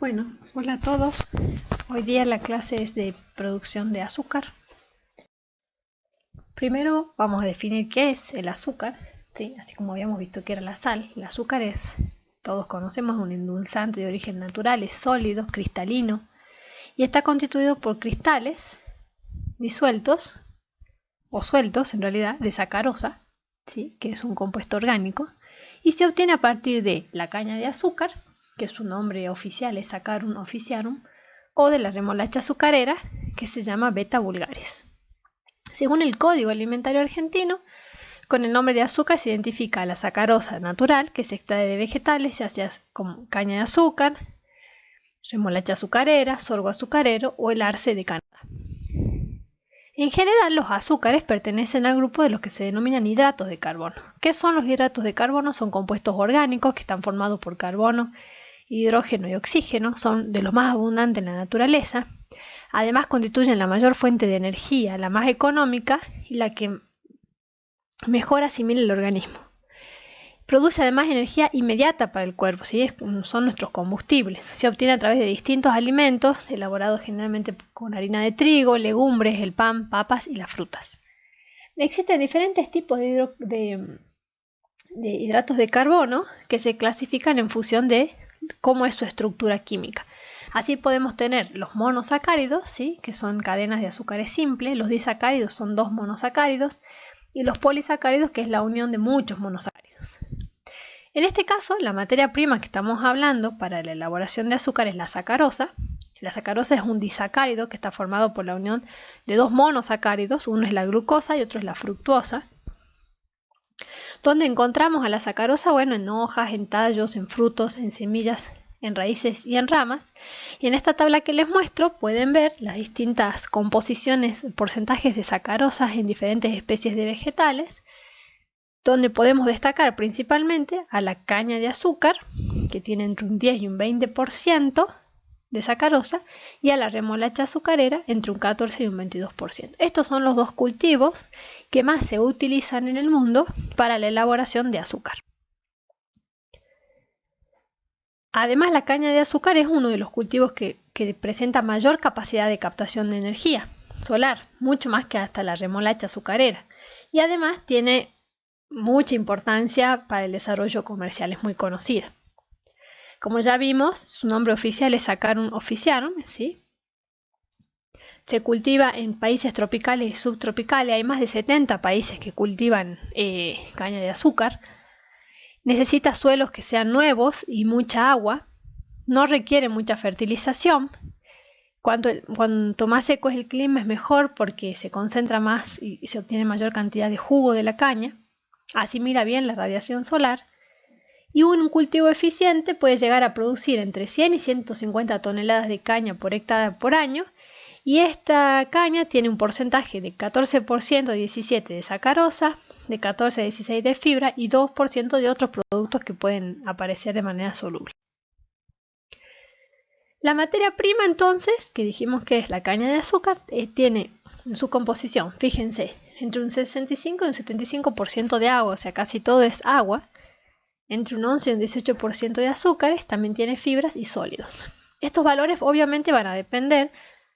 Bueno, hola a todos. Hoy día la clase es de producción de azúcar. Primero vamos a definir qué es el azúcar, ¿sí? Así como habíamos visto que era la sal. El azúcar es, todos conocemos, un endulzante de origen natural, es sólido, cristalino y está constituido por cristales disueltos o sueltos en realidad de sacarosa, ¿sí? Que es un compuesto orgánico y se obtiene a partir de la caña de azúcar, que su nombre oficial es Saccharum officiarum, o de la remolacha azucarera, que se llama Beta vulgaris. Según el Código Alimentario Argentino, con el nombre de azúcar se identifica la sacarosa natural, que se extrae de vegetales, ya sea como caña de azúcar, remolacha azucarera, sorgo azucarero o el arce de Canadá. En general, los azúcares pertenecen al grupo de los que se denominan hidratos de carbono. ¿Qué son los hidratos de carbono? Son compuestos orgánicos que están formados por carbono, hidrógeno y oxígeno, son de los más abundantes en la naturaleza. Además, constituyen la mayor fuente de energía, la más económica y la que mejor asimila el organismo. Produce además energía inmediata para el cuerpo, ¿sí? Son nuestros combustibles. Se obtiene a través de distintos alimentos, elaborados generalmente con harina de trigo, legumbres, el pan, papas y las frutas. Existen diferentes tipos de hidratos de carbono que se clasifican en función de cómo es su estructura química. Así podemos tener los monosacáridos, ¿sí? Que son cadenas de azúcares simples, los disacáridos son dos monosacáridos y los polisacáridos, que es la unión de muchos monosacáridos. En este caso, la materia prima que estamos hablando para la elaboración de azúcar es la sacarosa. La sacarosa es un disacárido que está formado por la unión de dos monosacáridos, uno es la glucosa y otro es la fructuosa. ¿Dónde encontramos a la sacarosa? Bueno, en hojas, en tallos, en frutos, en semillas, en raíces y en ramas. Y en esta tabla que les muestro pueden ver las distintas composiciones, porcentajes de sacarosas en diferentes especies de vegetales, donde podemos destacar principalmente a la caña de azúcar, que tiene entre un 10 y un 20% de sacarosa, y a la remolacha azucarera entre un 14 y un 22%. Estos son los dos cultivos que más se utilizan en el mundo para la elaboración de azúcar. Además, la caña de azúcar es uno de los cultivos que presenta mayor capacidad de captación de energía solar, mucho más que hasta la remolacha azucarera, y además tiene mucha importancia para el desarrollo comercial, es muy conocida. Como ya vimos, su nombre oficial es Saccharum officiarum, ¿sí? Se cultiva en países tropicales y subtropicales, hay más de 70 países que cultivan caña de azúcar. Necesita suelos que sean nuevos y mucha agua, no requiere mucha fertilización. Cuanto más seco es el clima es mejor porque se concentra más y se obtiene mayor cantidad de jugo de la caña. Asimila bien la radiación solar y un cultivo eficiente puede llegar a producir entre 100 y 150 toneladas de caña por hectárea por año, y esta caña tiene un porcentaje de 14% de 17% de sacarosa, de 14 a 16% de fibra y 2% de otros productos que pueden aparecer de manera soluble. La materia prima entonces, que dijimos que es la caña de azúcar, tiene en su composición, fíjense, entre un 65 y un 75% de agua, o sea, casi todo es agua, entre un 11 y un 18% de azúcares, también tiene fibras y sólidos. Estos valores obviamente van a depender,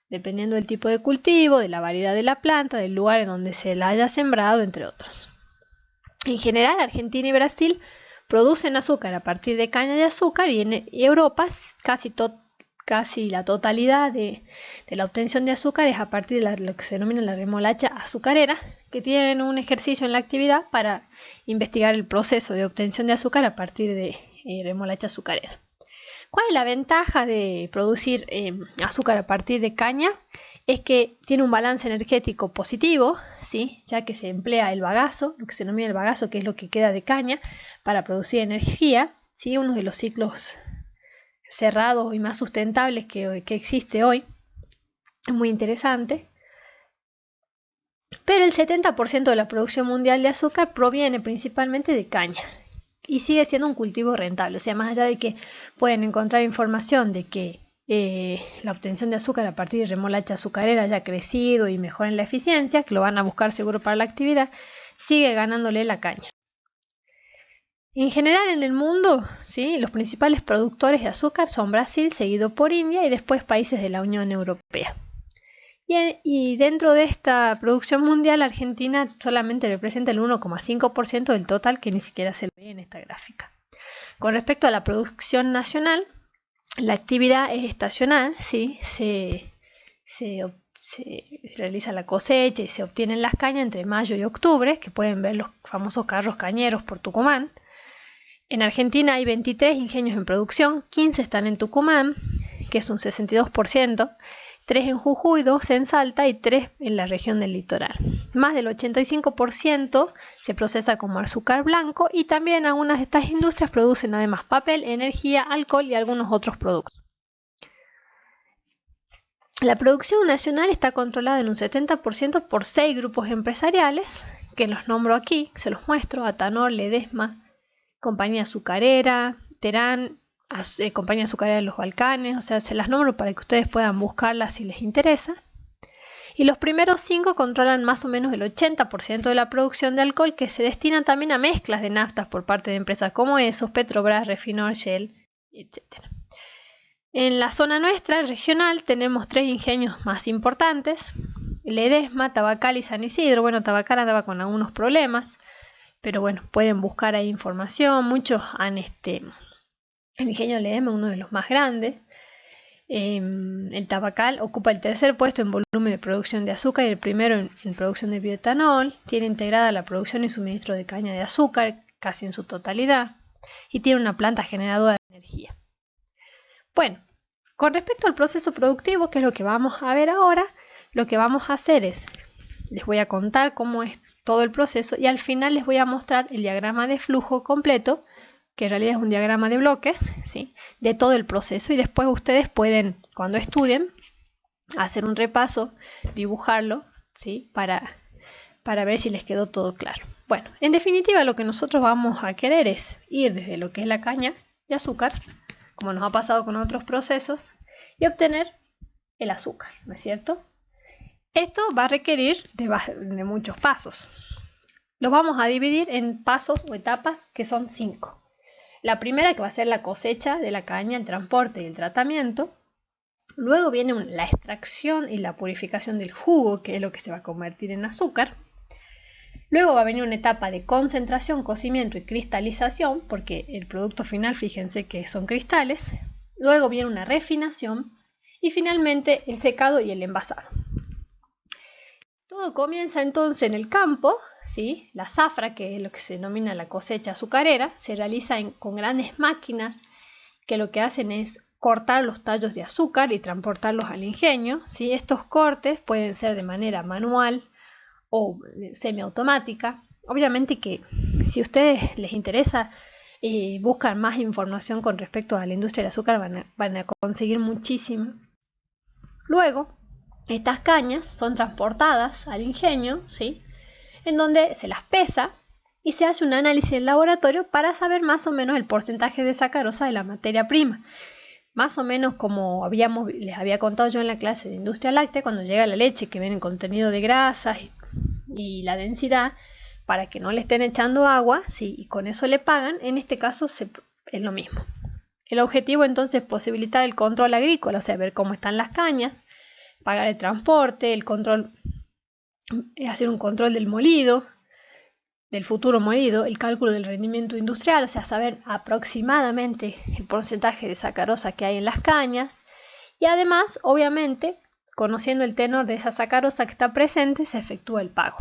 dependiendo del tipo de cultivo, de la variedad de la planta, del lugar en donde se la haya sembrado, entre otros. En general, Argentina y Brasil producen azúcar a partir de caña de azúcar y en Europa casi la totalidad de la obtención de azúcar es a partir de lo que se denomina la remolacha azucarera, que tienen un ejercicio en la actividad para investigar el proceso de obtención de azúcar a partir de remolacha azucarera. ¿Cuál es la ventaja de producir azúcar a partir de caña? Es que tiene un balance energético positivo, ¿sí? Ya que se emplea el bagazo, lo que se denomina el bagazo, que es lo que queda de caña, para producir energía, ¿sí? Uno de los ciclos cerrados y más sustentables que existe hoy. Es muy interesante. Pero el 70% de la producción mundial de azúcar proviene principalmente de caña y sigue siendo un cultivo rentable. O sea, más allá de que pueden encontrar información de que la obtención de azúcar a partir de remolacha azucarera haya crecido y mejoren la eficiencia, que lo van a buscar seguro para la actividad, sigue ganándole la caña. En general en el mundo, ¿sí? Los principales productores de azúcar son Brasil, seguido por India y después países de la Unión Europea. Y dentro de esta producción mundial, Argentina solamente representa el 1,5% del total, que ni siquiera se ve en esta gráfica. Con respecto a la producción nacional, la actividad es estacional, ¿sí? Se realiza la cosecha y se obtienen las cañas entre mayo y octubre, que pueden ver los famosos carros cañeros por Tucumán. En Argentina hay 23 ingenios en producción, 15 están en Tucumán, que es un 62%, 3 en Jujuy, 2 en Salta y 3 en la región del litoral. Más del 85% se procesa como azúcar blanco y también algunas de estas industrias producen además papel, energía, alcohol y algunos otros productos. La producción nacional está controlada en un 70% por 6 grupos empresariales, que los nombro aquí, se los muestro: Atanor, Ledesma, Compañía Azucarera, Terán, Compañía Azucarera de los Balcanes, o sea, se las nombro para que ustedes puedan buscarlas si les interesa. Y los primeros 5 controlan más o menos el 80% de la producción de alcohol, que se destina también a mezclas de naftas por parte de empresas como Esos, Petrobras, Refinor, Shell, etc. En la zona nuestra, regional, tenemos 3 ingenios más importantes: Ledesma, Tabacal y San Isidro. Bueno, Tabacal andaba con algunos problemas, pero bueno, pueden buscar ahí información. Muchos han el ingenio Ledesma, uno de los más grandes. El Tabacal ocupa el tercer puesto en volumen de producción de azúcar y el primero en producción de bioetanol. Tiene integrada la producción y suministro de caña de azúcar casi en su totalidad y tiene una planta generadora de energía. Bueno, con respecto al proceso productivo, que es lo que vamos a ver ahora, lo que vamos a hacer es, les voy a contar cómo es todo el proceso y al final les voy a mostrar el diagrama de flujo completo, que en realidad es un diagrama de bloques, ¿sí?, de todo el proceso, y después ustedes pueden, cuando estudien, hacer un repaso, dibujarlo, ¿sí?, para ver si les quedó todo claro. Bueno, en definitiva lo que nosotros vamos a querer es ir desde lo que es la caña de azúcar, como nos ha pasado con otros procesos, y obtener el azúcar, ¿no es cierto? Esto va a requerir de muchos pasos. Los vamos a dividir en pasos o etapas que son 5. La primera, que va a ser la cosecha de la caña, el transporte y el tratamiento. Luego viene la extracción y la purificación del jugo, que es lo que se va a convertir en azúcar. Luego va a venir una etapa de concentración, cocimiento y cristalización, porque el producto final, fíjense que son cristales. Luego viene una refinación y finalmente el secado y el envasado. Todo comienza entonces en el campo, ¿sí? La zafra, que es lo que se denomina la cosecha azucarera, se realiza con grandes máquinas que lo que hacen es cortar los tallos de azúcar y transportarlos al ingenio, ¿sí? Estos cortes pueden ser de manera manual o semiautomática. Obviamente que si a ustedes les interesa y buscan más información con respecto a la industria del azúcar, van a conseguir muchísimo. Luego, estas cañas son transportadas al ingenio, ¿sí?, en donde se las pesa y se hace un análisis en laboratorio para saber más o menos el porcentaje de sacarosa de la materia prima. Más o menos como les había contado yo en la clase de industria láctea, cuando llega la leche, que viene en contenido de grasas y la densidad, para que no le estén echando agua, ¿sí?, y con eso le pagan. En este caso es lo mismo. El objetivo entonces es posibilitar el control agrícola, o sea, ver cómo están las cañas, pagar el transporte, el control, hacer un control del molido, del futuro molido, el cálculo del rendimiento industrial, o sea, saber aproximadamente el porcentaje de sacarosa que hay en las cañas, y además, obviamente, conociendo el tenor de esa sacarosa que está presente, se efectúa el pago.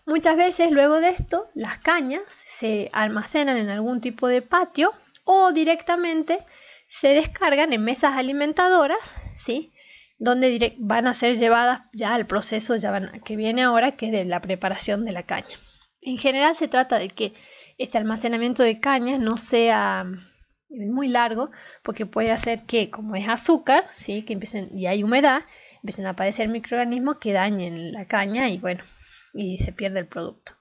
Muchas veces luego de esto, las cañas se almacenan en algún tipo de patio o directamente se descargan en mesas alimentadoras, ¿sí?, donde van a ser llevadas ya al proceso que viene ahora, que es de la preparación de la caña. En general se trata de que este almacenamiento de caña no sea muy largo, porque puede hacer que, como es azúcar, ¿sí?, que y hay humedad, empiecen a aparecer microorganismos que dañen la caña y bueno, y se pierde el producto.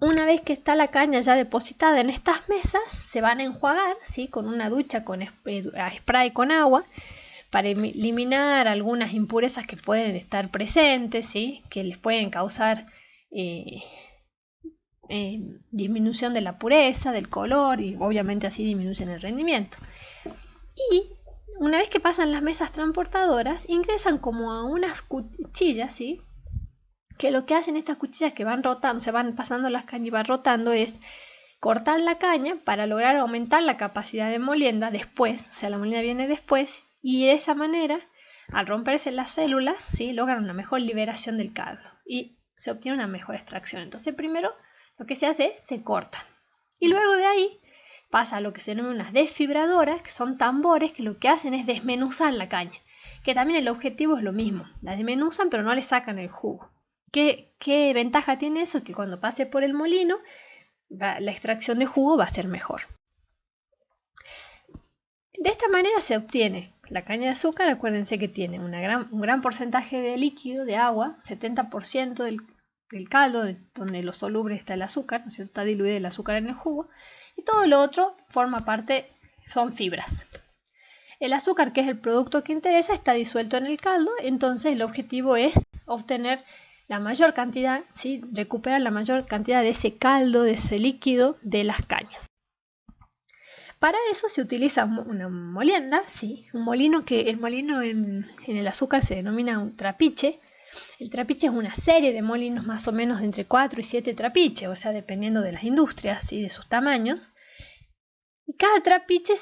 Una vez que está la caña ya depositada en estas mesas, se van a enjuagar, ¿sí?, con una ducha con spray con agua, para eliminar algunas impurezas que pueden estar presentes, ¿sí?, que les pueden causar disminución de la pureza, del color y obviamente así disminuyen el rendimiento. Y una vez que pasan las mesas transportadoras, ingresan como a unas cuchillas, ¿sí? Que lo que hacen estas cuchillas que van rotando, se van pasando las cañas y van rotando, es cortar la caña para lograr aumentar la capacidad de molienda después, o sea, la molienda viene después, y de esa manera, al romperse las células, ¿sí? Logran una mejor liberación del caldo y se obtiene una mejor extracción. Entonces, primero lo que se hace es se cortan y luego de ahí pasa a lo que se denomina unas desfibradoras, que son tambores que lo que hacen es desmenuzar la caña, que también el objetivo es lo mismo, la desmenuzan pero no le sacan el jugo. ¿Qué ventaja tiene eso? Que cuando pase por el molino, la extracción de jugo va a ser mejor. De esta manera se obtiene la caña de azúcar. Acuérdense que tiene un gran porcentaje de líquido, de agua, 70% del caldo, donde lo soluble está el azúcar, ¿no es cierto? Está diluido el azúcar en el jugo, y todo lo otro forma parte, son fibras. El azúcar, que es el producto que interesa, está disuelto en el caldo, entonces el objetivo es obtener la mayor cantidad, ¿sí? Recuperar la mayor cantidad de ese caldo, de ese líquido de las cañas. Para eso se utiliza una molienda, ¿sí? Un molino, que el molino en el azúcar se denomina un trapiche. El trapiche es una serie de molinos más o menos de entre 4 y 7 trapiches, o sea, dependiendo de las industrias y de sus tamaños. Y cada trapiche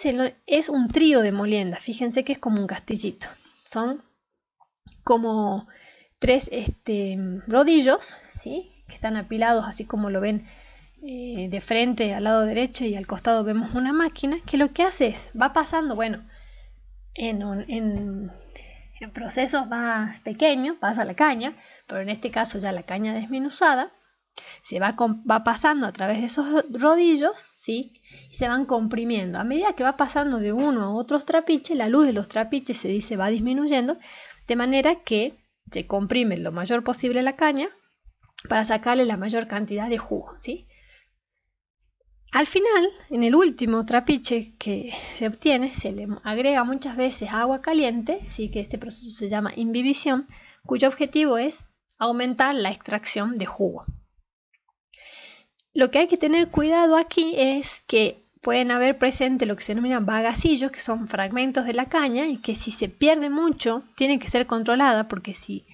es un trío de molienda. Fíjense que es como un castillito. Son como 3 rodillos, ¿sí? Que están apilados así como lo ven de frente al lado derecho, y al costado vemos una máquina que lo que hace es, va pasando, bueno, en procesos más pequeños pasa la caña, pero en este caso ya la caña desmenuzada, se va pasando a través de esos rodillos, ¿sí? Y se van comprimiendo. A medida que va pasando de uno a otros trapiches, la luz de los trapiches va disminuyendo, de manera que se comprime lo mayor posible la caña para sacarle la mayor cantidad de jugo, ¿sí? Al final, en el último trapiche que se obtiene, se le agrega muchas veces agua caliente, ¿sí? Que este proceso se llama imbibición, cuyo objetivo es aumentar la extracción de jugo. Lo que hay que tener cuidado aquí es que pueden haber presente lo que se denominan bagacillos, que son fragmentos de la caña, y que si se pierde mucho, tienen que ser controladas, porque si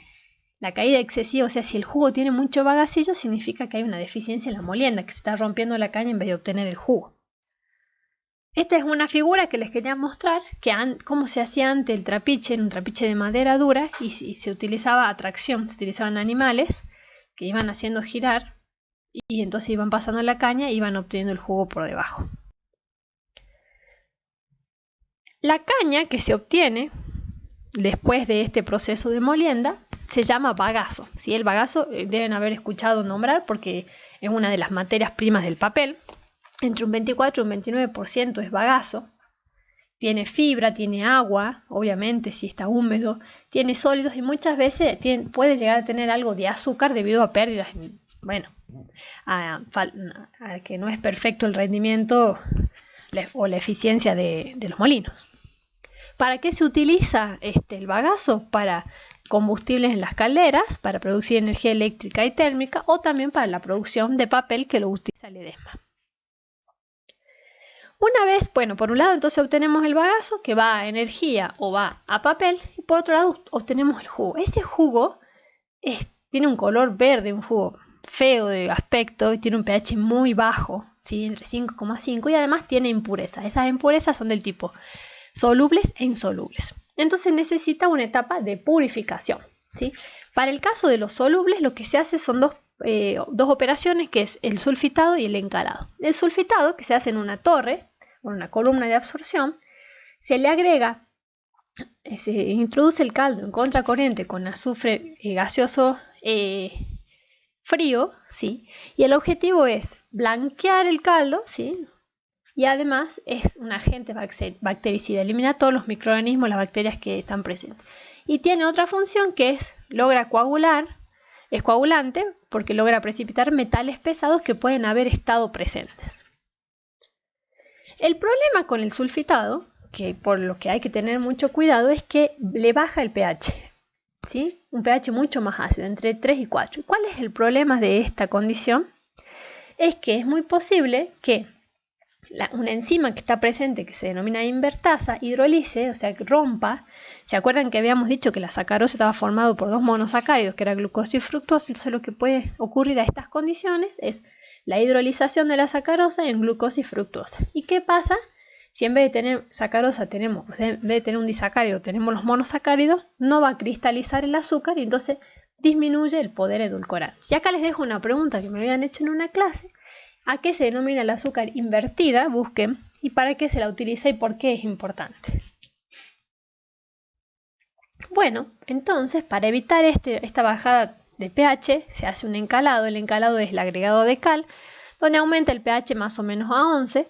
la caída excesiva, o sea, si el jugo tiene mucho bagacillo, significa que hay una deficiencia en la molienda, que se está rompiendo la caña en vez de obtener el jugo. Esta es una figura que les quería mostrar, cómo se hacía antes el trapiche. Era un trapiche de madera dura y se utilizaba tracción, se utilizaban animales que iban haciendo girar y entonces iban pasando la caña y iban obteniendo el jugo por debajo. La caña que se obtiene después de este proceso de molienda se llama bagazo, ¿sí? El bagazo deben haber escuchado nombrar porque es una de las materias primas del papel. Entre un 24 y un 29% es bagazo. Tiene fibra, tiene agua, obviamente si está húmedo, tiene sólidos y muchas veces puede llegar a tener algo de azúcar debido a pérdidas, bueno, a que no es perfecto el rendimiento o la eficiencia de los molinos. ¿Para qué se utiliza el bagazo? Para combustibles en las calderas, para producir energía eléctrica y térmica, o también para la producción de papel, que lo utiliza Ledesma. Una vez, bueno, por un lado entonces obtenemos el bagazo, que va a energía o va a papel, y por otro lado obtenemos el jugo. Este jugo tiene un color verde, un jugo feo de aspecto, y tiene un pH muy bajo, ¿sí? Entre 5,5, y además tiene impurezas. Esas impurezas son del tipo solubles e insolubles. Entonces necesita una etapa de purificación, ¿sí? Para el caso de los solubles, lo que se hace son dos operaciones, que es el sulfitado y el encalado. El sulfitado, que se hace en una torre o una columna de absorción, se le agrega, se introduce el caldo en contracorriente con azufre gaseoso frío, ¿sí? Y el objetivo es blanquear el caldo, ¿sí? Y además es un agente bactericida, elimina todos los microorganismos, las bacterias que están presentes. Y tiene otra función, que logra coagular, es coagulante porque logra precipitar metales pesados que pueden haber estado presentes. El problema con el sulfitado, que por lo que hay que tener mucho cuidado, es que le baja el pH, ¿sí? Un pH mucho más ácido, entre 3 y 4. ¿Cuál es el problema de esta condición? es que es muy posible que una enzima que está presente, que se denomina invertasa, hidrolice, o sea, que rompa. ¿Se acuerdan que habíamos dicho que la sacarosa estaba formado por dos monosacáridos, que era glucosa y fructosa? Entonces lo que puede ocurrir a estas condiciones es la hidrolización de la sacarosa en glucosa y fructosa. ¿Y qué pasa si en vez de tener sacarosa tenemos, o sea, en vez de tener un disacárido, tenemos los monosacáridos? No va a cristalizar el azúcar y entonces disminuye el poder edulcorante. Y acá les dejo una pregunta que me habían hecho en una clase. ¿A qué se denomina el azúcar invertida? Busquen. ¿Y para qué se la utiliza y por qué es importante? Bueno, entonces para evitar esta bajada de pH se hace un encalado. El encalado es el agregado de cal, donde aumenta el pH más o menos a 11.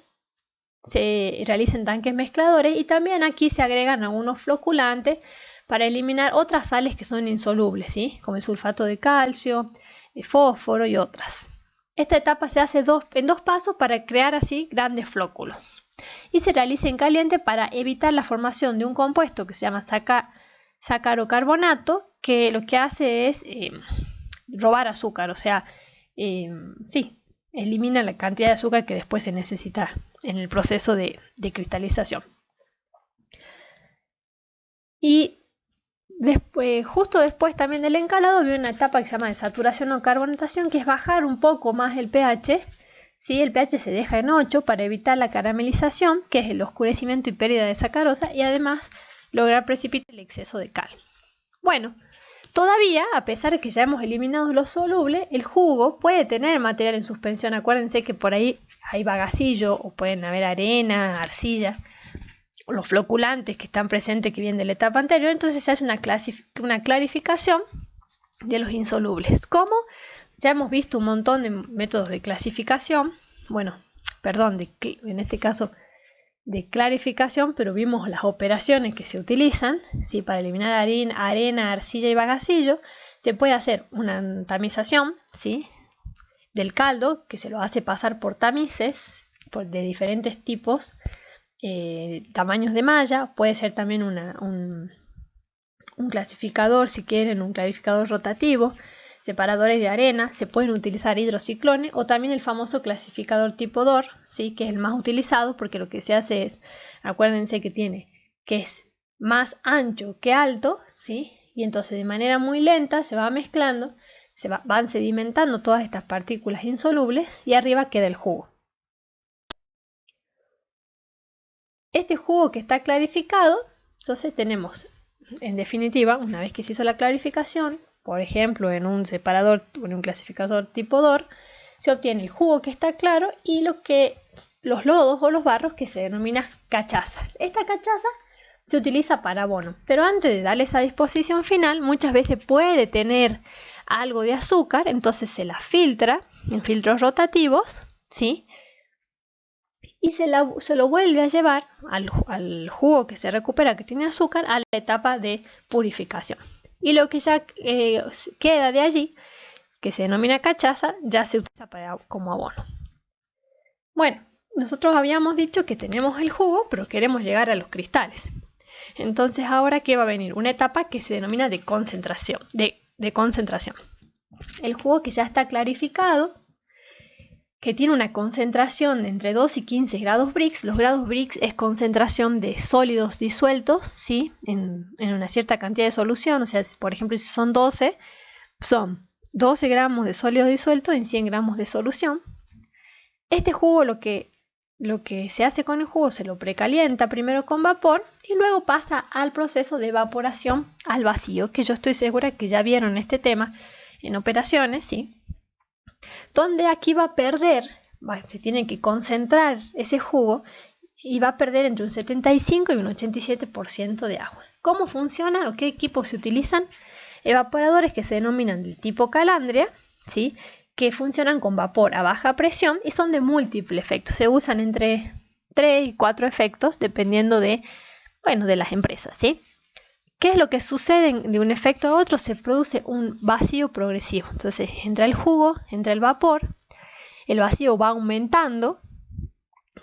Se realizan tanques mezcladores y también aquí se agregan algunos floculantes para eliminar otras sales que son insolubles, ¿sí? Como el sulfato de calcio, el fósforo y otras. Esta etapa se hace en dos pasos para crear así grandes flóculos. Y se realiza en caliente para evitar la formación de un compuesto que se llama sacarocarbonato, que lo que hace es robar azúcar, o sea, elimina la cantidad de azúcar que después se necesita en el proceso de cristalización. Y justo después también del encalado viene una etapa que se llama de saturación o carbonatación, que es bajar un poco más el pH. ¿Sí? El pH se deja en 8 para evitar la caramelización, que es el oscurecimiento y pérdida de sacarosa, y además lograr precipitar el exceso de cal. Bueno, todavía, a pesar de que ya hemos eliminado los solubles, el jugo puede tener material en suspensión. Acuérdense que por ahí hay bagacillo o pueden haber arena, arcilla, los floculantes que están presentes que vienen de la etapa anterior. Entonces se hace una clarificación de los insolubles. ¿Cómo? Ya hemos visto un montón de métodos de clasificación, en este caso de clarificación, pero vimos las operaciones que se utilizan, ¿sí? Para eliminar arena, arcilla y bagacillo. Se puede hacer una tamización, ¿sí? Del caldo, que se lo hace pasar por tamices de diferentes tipos, tamaños de malla. Puede ser también un clasificador, si quieren, un clarificador rotativo, separadores de arena. Se pueden utilizar hidrociclones o también el famoso clasificador tipo DOR, ¿sí? Que es el más utilizado porque lo que se hace es, acuérdense que es más ancho que alto, ¿sí? Y entonces de manera muy lenta se va mezclando, van sedimentando todas estas partículas insolubles y arriba queda el jugo. Este jugo que está clarificado, entonces tenemos, en definitiva, una vez que se hizo la clarificación, por ejemplo, en un separador o en un clasificador tipo DOR, se obtiene el jugo que está claro y los lodos o los barros que se denomina cachaza. Esta cachaza se utiliza para abono, pero antes de darle esa disposición final, muchas veces puede tener algo de azúcar, entonces se la filtra en filtros rotativos, ¿sí? Y se lo vuelve a llevar al jugo que se recupera, que tiene azúcar, a la etapa de purificación. Y lo que ya queda de allí, que se denomina cachaza, ya se utiliza como abono. Bueno, nosotros habíamos dicho que tenemos el jugo, pero queremos llegar a los cristales. Entonces, ¿ahora qué va a venir? Una etapa que se denomina de concentración. El jugo que ya está clarificado, que tiene una concentración de entre 2 y 15 grados Brix. Los grados Brix es concentración de sólidos disueltos, ¿sí? en una cierta cantidad de solución. O sea, por ejemplo, si son 12 gramos de sólido disuelto en 100 gramos de solución. Este jugo, lo que se hace con el jugo, se lo precalienta primero con vapor y luego pasa al proceso de evaporación al vacío, que yo estoy segura que ya vieron este tema en operaciones, ¿sí? Donde aquí se tiene que concentrar ese jugo y va a perder entre un 75 y un 87% de agua. ¿Cómo funciona o qué equipos se utilizan? Evaporadores que se denominan del tipo calandria, ¿sí? Que funcionan con vapor a baja presión y son de múltiples efectos. Se usan entre 3 y 4 efectos dependiendo de las empresas, ¿sí? ¿Qué es lo que sucede de un efecto a otro? Se produce un vacío progresivo. Entonces entra el jugo, entra el vapor, el vacío va aumentando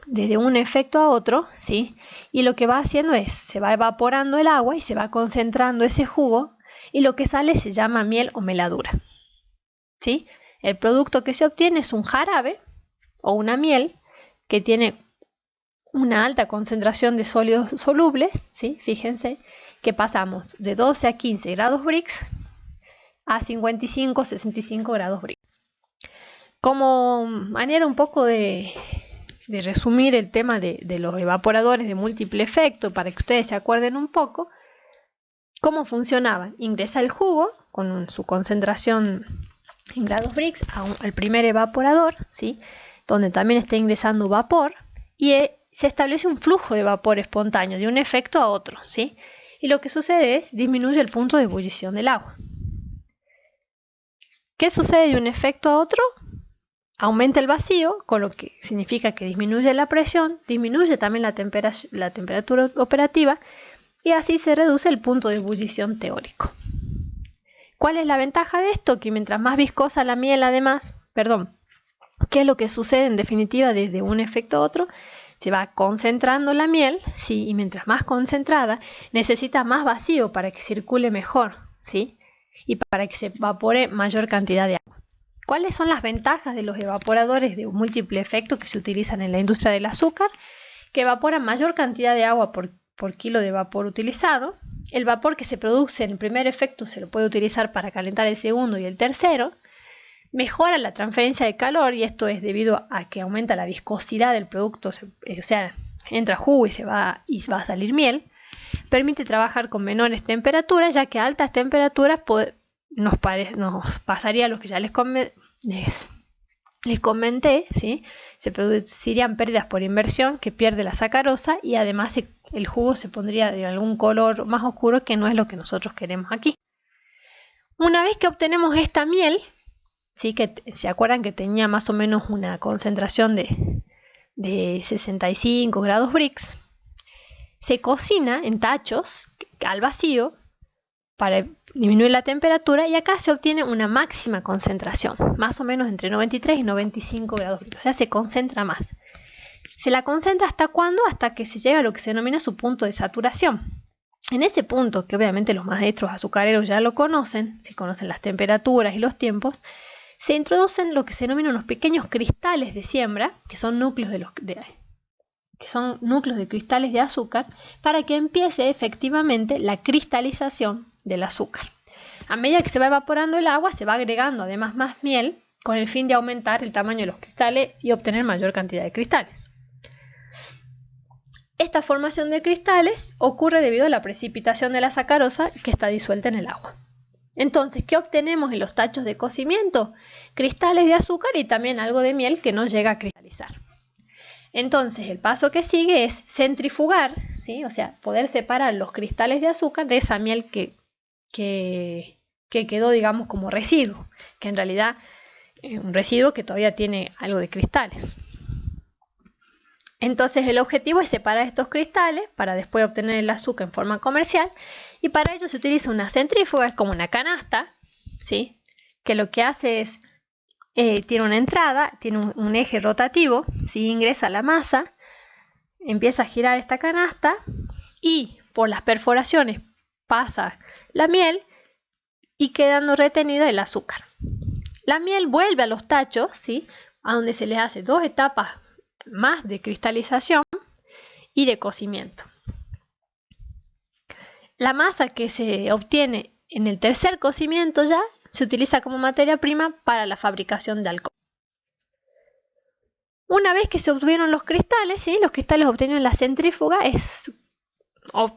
desde un efecto a otro, ¿sí? Y lo que va haciendo es, se va evaporando el agua y se va concentrando ese jugo y lo que sale se llama miel o meladura, ¿sí? El producto que se obtiene es un jarabe, o una miel que tiene una alta concentración de sólidos solubles, ¿sí? Fíjense que pasamos de 12 a 15 grados Brix a 55 65 grados Brix. Como manera un poco de resumir el tema de los evaporadores de múltiple efecto, para que ustedes se acuerden un poco cómo funcionaban. Ingresa el jugo con su concentración en grados Brix al primer evaporador, ¿sí? Donde también está ingresando vapor, y se establece un flujo de vapor espontáneo de un efecto a otro, ¿sí? Y lo que sucede es disminuye el punto de ebullición del agua. ¿Qué sucede de un efecto a otro? Aumenta el vacío, con lo que significa que disminuye la presión, disminuye también la temperatura operativa, y así se reduce el punto de ebullición teórico. ¿Cuál es la ventaja de esto? Que mientras más viscosa la miel, ¿qué es lo que sucede en definitiva desde un efecto a otro? Se va concentrando la miel, ¿sí? Y mientras más concentrada, necesita más vacío para que circule mejor, ¿sí? Y para que se evapore mayor cantidad de agua. ¿Cuáles son las ventajas de los evaporadores de múltiple efecto que se utilizan en la industria del azúcar? Que evaporan mayor cantidad de agua por kilo de vapor utilizado. El vapor que se produce en el primer efecto se lo puede utilizar para calentar el segundo y el tercero. Mejora la transferencia de calor, y esto es debido a que aumenta la viscosidad del producto, o sea, entra jugo y va a salir miel. Permite trabajar con menores temperaturas, ya que a altas temperaturas nos pasaría lo que ya les comenté, ¿sí? Se producirían pérdidas por inversión, que pierde la sacarosa, y además el jugo se pondría de algún color más oscuro, que no es lo que nosotros queremos aquí. Una vez que obtenemos esta miel, ¿sí? Que se acuerdan que tenía más o menos una concentración de 65 grados Brix, se cocina en tachos al vacío para disminuir la temperatura, y acá se obtiene una máxima concentración, más o menos entre 93 y 95 grados Brix, o sea, se concentra más. ¿Se la concentra hasta cuándo? Hasta que se llega a lo que se denomina su punto de saturación. En ese punto, que obviamente los maestros azucareros ya lo conocen, si conocen las temperaturas y los tiempos, se introducen lo que se denominan unos pequeños cristales de siembra, que son núcleos de cristales de azúcar, para que empiece efectivamente la cristalización del azúcar. A medida que se va evaporando el agua, se va agregando además más miel, con el fin de aumentar el tamaño de los cristales y obtener mayor cantidad de cristales. Esta formación de cristales ocurre debido a la precipitación de la sacarosa, que está disuelta en el agua. Entonces, ¿qué obtenemos en los tachos de cocimiento? Cristales de azúcar y también algo de miel que no llega a cristalizar. Entonces, el paso que sigue es centrifugar, ¿sí? O sea, poder separar los cristales de azúcar de esa miel que quedó, digamos, como residuo, que en realidad es un residuo que todavía tiene algo de cristales. Entonces, el objetivo es separar estos cristales para después obtener el azúcar en forma comercial, y para ello se utiliza una centrífuga, es como una canasta, ¿sí? Que lo que hace es tiene una entrada, tiene un eje rotativo, ¿sí? Ingresa la masa, empieza a girar esta canasta, y por las perforaciones pasa la miel y quedando retenida el azúcar. La miel vuelve a los tachos, ¿sí? A donde se les hace 2 etapas más de cristalización y de cocimiento. La masa que se obtiene en el tercer cocimiento ya se utiliza como materia prima para la fabricación de alcohol. Una vez que se obtuvieron los cristales, ¿sí? Los cristales obtenidos en la centrífuga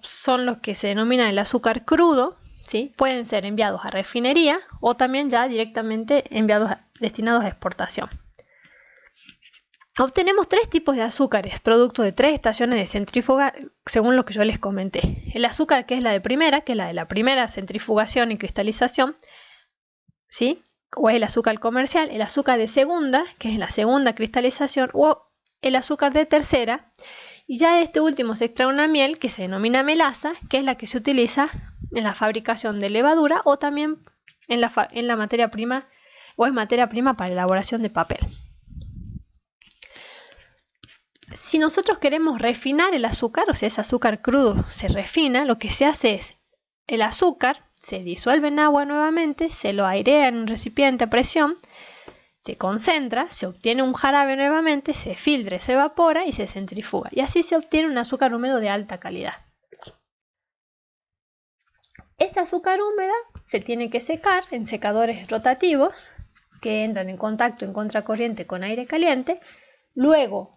son los que se denominan el azúcar crudo, ¿sí? Pueden ser enviados a refinería o también ya directamente destinados a exportación. Obtenemos 3 tipos de azúcares, producto de 3 estaciones de centrífuga, según lo que yo les comenté. El azúcar que es la de primera, que es la de la primera centrifugación y cristalización, ¿sí? O es el azúcar comercial, el azúcar de segunda, que es la segunda cristalización, o el azúcar de tercera. Y ya de este último se extrae una miel que se denomina melaza, que es la que se utiliza en la fabricación de levadura o también en la materia prima, o es materia prima para elaboración de papel. Si nosotros queremos refinar el azúcar, o sea, ese azúcar crudo se refina, lo que se hace es el azúcar se disuelve en agua nuevamente, se lo airea en un recipiente a presión, se concentra, se obtiene un jarabe nuevamente, se filtra, se evapora y se centrifuga. Y así se obtiene un azúcar húmedo de alta calidad. Ese azúcar húmeda se tiene que secar en secadores rotativos que entran en contacto en contracorriente con aire caliente. Luego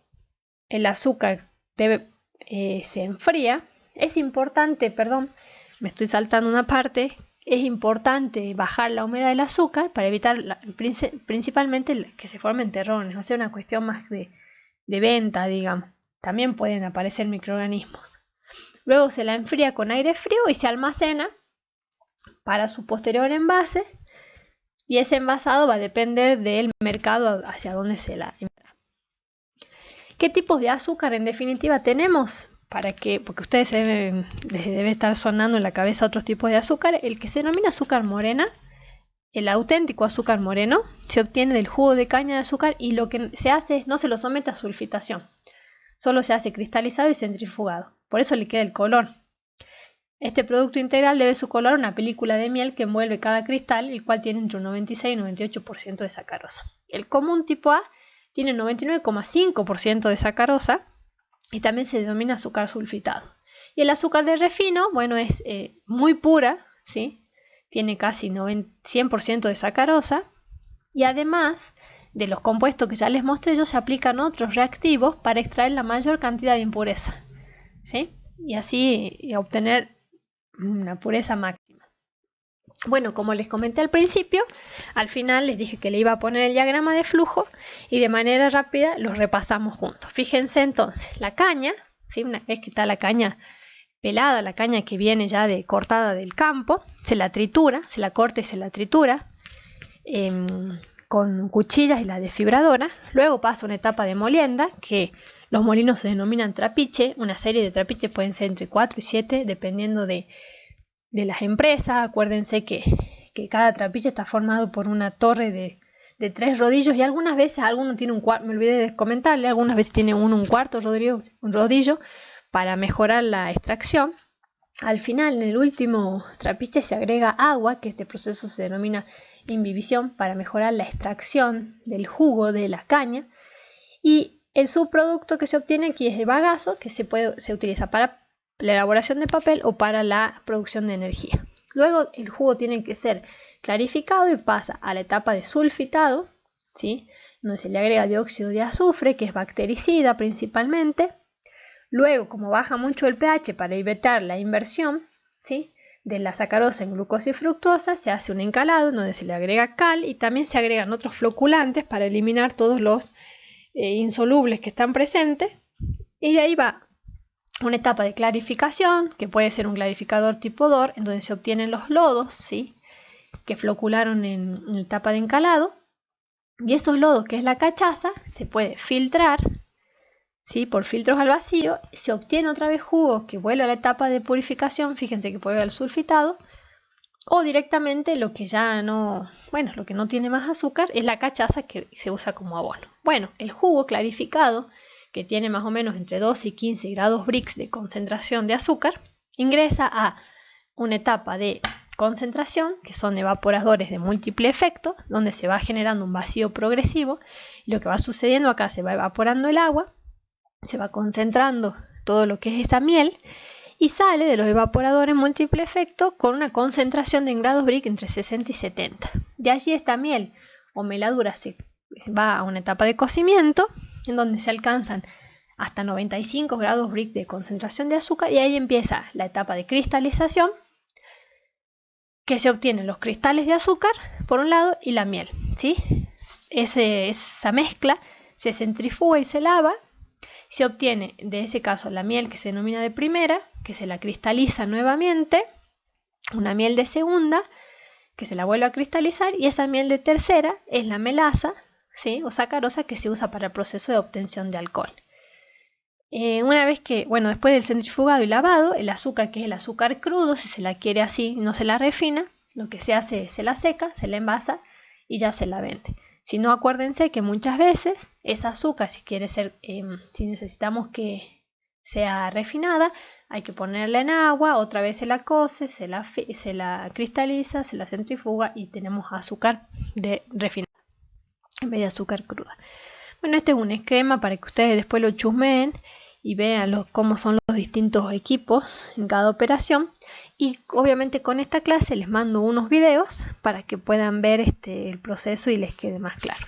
el azúcar se enfría. Es importante, perdón, me estoy saltando una parte. Es importante bajar la humedad del azúcar para evitar principalmente que se formen terrones, o sea, una cuestión más de venta, digamos. También pueden aparecer microorganismos. Luego se la enfría con aire frío y se almacena para su posterior envase, y ese envasado va a depender del mercado hacia donde se la envía. ¿Qué tipos de azúcar en definitiva tenemos? Porque ustedes les debe estar sonando en la cabeza otros tipos de azúcar. El que se denomina azúcar morena, el auténtico azúcar moreno, se obtiene del jugo de caña de azúcar y lo que se hace es no se lo somete a sulfitación, solo se hace cristalizado y centrifugado, por eso le queda el color. Este producto integral debe su color a una película de miel que envuelve cada cristal, el cual tiene entre un 96 y 98% de sacarosa. El común tipo A tiene 99,5% de sacarosa y también se denomina azúcar sulfitado. Y el azúcar de refino, bueno, es muy pura, ¿sí? Tiene casi 100% de sacarosa, y además de los compuestos que ya les mostré yo, se aplican otros reactivos para extraer la mayor cantidad de impureza, ¿sí? Y así obtener una pureza máxima. Bueno, como les comenté al principio, al final les dije que le iba a poner el diagrama de flujo y de manera rápida los repasamos juntos. Fíjense entonces, la caña, ¿sí? Una vez que está la caña pelada, la caña que viene ya cortada del campo, se la tritura, se la corta y se la tritura con cuchillas y la desfibradora. Luego pasa una etapa de molienda, que los molinos se denominan trapiche. Una serie de trapiches pueden ser entre 4 y 7, dependiendo de las empresas. Acuérdense que cada trapiche está formado por una torre de 3 rodillos, y algunas veces alguno tiene un cuarto, me olvidé de comentarle, algunas veces tiene un cuarto rodillo para mejorar la extracción. Al final, en el último trapiche se agrega agua, que este proceso se denomina imbibición, para mejorar la extracción del jugo de la caña. Y el subproducto que se obtiene aquí es el bagazo, que se utiliza para la elaboración de papel o para la producción de energía. Luego el jugo tiene que ser clarificado y pasa a la etapa de sulfitado, ¿sí? Donde se le agrega dióxido de azufre, que es bactericida principalmente. Luego, como baja mucho el pH para evitar la inversión, ¿sí?, de la sacarosa en glucosa y fructosa, se hace un encalado donde se le agrega cal y también se agregan otros floculantes para eliminar todos los insolubles que están presentes. Y de ahí va una etapa de clarificación, que puede ser un clarificador tipo DOR, en donde se obtienen los lodos, ¿sí?, que flocularon en la etapa de encalado. Y esos lodos, que es la cachaza, se puede filtrar, ¿sí?, por filtros al vacío. Se obtiene otra vez jugo que vuelve a la etapa de purificación. Fíjense que puede haber sulfitado. O directamente lo que ya no, lo que no tiene más azúcar es la cachaza, que se usa como abono. Bueno, el jugo clarificado, que tiene más o menos entre 12 y 15 grados Brix de concentración de azúcar, ingresa a una etapa de concentración, que son evaporadores de múltiple efecto, donde se va generando un vacío progresivo. Y lo que va sucediendo acá, se va evaporando el agua, se va concentrando todo lo que es esa miel, y sale de los evaporadores múltiple efecto con una concentración de en grados Brix entre 60 y 70. De allí esta miel o meladura se va a una etapa de cocimiento, en donde se alcanzan hasta 95 grados Brix de concentración de azúcar, y ahí empieza la etapa de cristalización, que se obtienen los cristales de azúcar por un lado y la miel, ¿sí? Esa mezcla se centrifuga y se lava. Se obtiene de ese caso la miel, que se denomina de primera, que se la cristaliza nuevamente, una miel de segunda, que se la vuelve a cristalizar, y esa miel de tercera es la melaza, ¿sí?, o sacarosa, que se usa para el proceso de obtención de alcohol. Una vez que, después del centrifugado y lavado, el azúcar, que es el azúcar crudo, si se la quiere así, no se la refina, lo que se hace es se la seca, se la envasa y ya se la vende. Si no, acuérdense que muchas veces esa azúcar, si necesitamos que sea refinada, hay que ponerla en agua, otra vez se la cose, se la cristaliza, se la centrifuga y tenemos azúcar refinada. en vez de azúcar cruda. Bueno, este es un esquema para que ustedes después lo chusmeen y vean cómo son los distintos equipos en cada operación. Y obviamente con esta clase les mando unos videos para que puedan ver el proceso y les quede más claro.